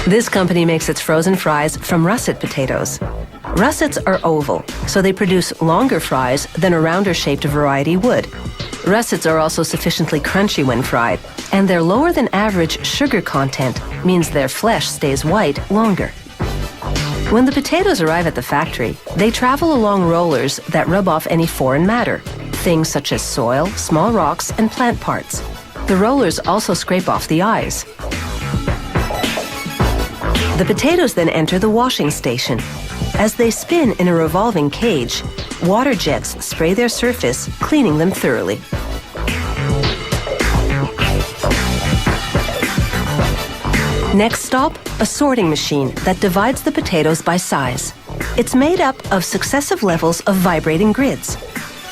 This company makes its frozen fries from russet potatoes. Russets are oval, so they produce longer fries than a rounder-shaped variety would. Russets are also sufficiently crunchy when fried, and their lower than average sugar content means their flesh stays white longer. When the potatoes arrive at the factory, they travel along rollers that rub off any foreign matter, things such as soil, small rocks, and plant parts. The rollers also scrape off the eyes. The potatoes then enter the washing station. As they spin in a revolving cage, water jets spray their surface, cleaning them thoroughly. Next stop, a sorting machine that divides the potatoes by size. It's made up of successive levels of vibrating grids.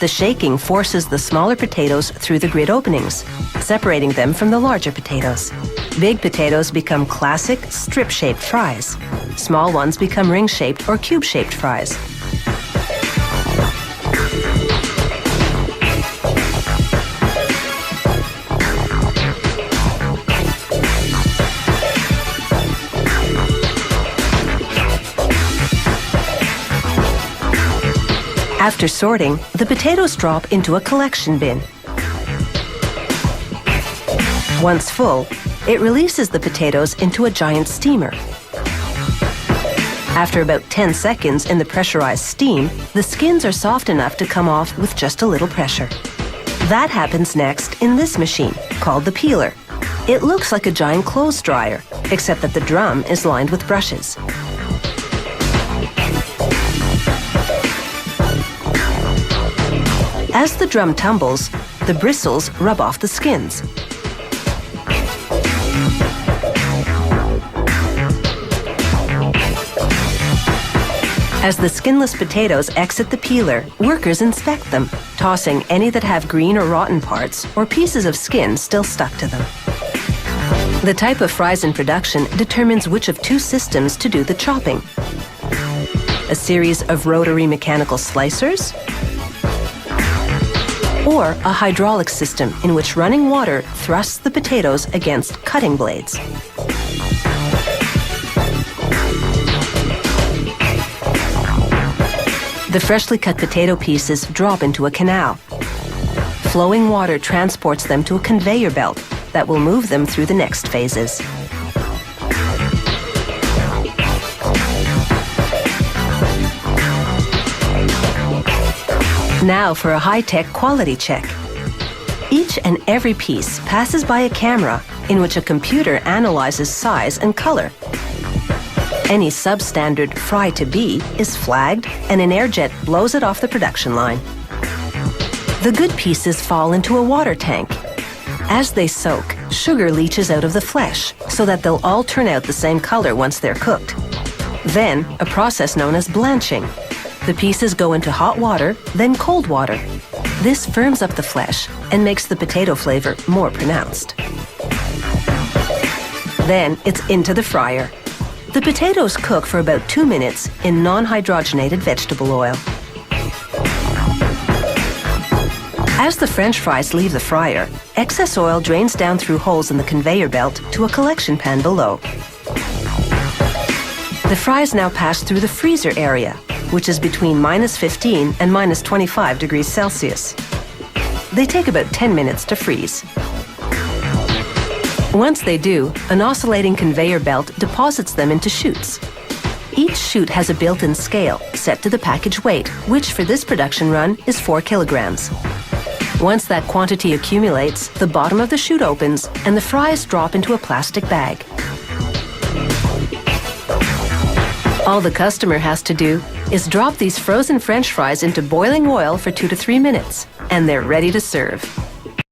The shaking forces the smaller potatoes through the grid openings, separating them from the larger potatoes. Big potatoes become classic strip-shaped fries. Small ones become ring-shaped or cube-shaped fries. After sorting, the potatoes drop into a collection bin. Once full, it releases the potatoes into a giant steamer. After about 10 seconds in the pressurized steam, the skins are soft enough to come off with just a little pressure. That happens next in this machine, called the peeler. It looks like a giant clothes dryer, except that the drum is lined with brushes. As the drum tumbles, the bristles rub off the skins. As the skinless potatoes exit the peeler, workers inspect them, tossing any that have green or rotten parts or pieces of skin still stuck to them. The type of fries in production determines which of two systems to do the chopping. A series of rotary mechanical slicers, or a hydraulic system in which running water thrusts the potatoes against cutting blades. The freshly cut potato pieces drop into a canal. Flowing water transports them to a conveyor belt that will move them through the next phases. Now for a high-tech quality check. Each and every piece passes by a camera in which a computer analyzes size and color. Any substandard fry to be is flagged and an air jet blows it off the production line. The good pieces fall into a water tank. As they soak, sugar leaches out of the flesh so that they'll all turn out the same color once they're cooked. Then, a process known as blanching. The pieces go into hot water, then cold water. This firms up the flesh and makes the potato flavor more pronounced. Then it's into the fryer. The potatoes cook for about 2 minutes in non-hydrogenated vegetable oil. As the French fries leave the fryer, excess oil drains down through holes in the conveyor belt to a collection pan below. The fries now pass through the freezer area, which is between -15 and -25 degrees Celsius. They take about 10 minutes to freeze. Once they do, an oscillating conveyor belt deposits them into chutes. Each chute has a built-in scale set to the package weight, which for this production run is 4 kilograms. Once that quantity accumulates, the bottom of the chute opens and the fries drop into a plastic bag. All the customer has to do is drop these frozen French fries into boiling oil for 2 to 3 minutes, and they're ready to serve.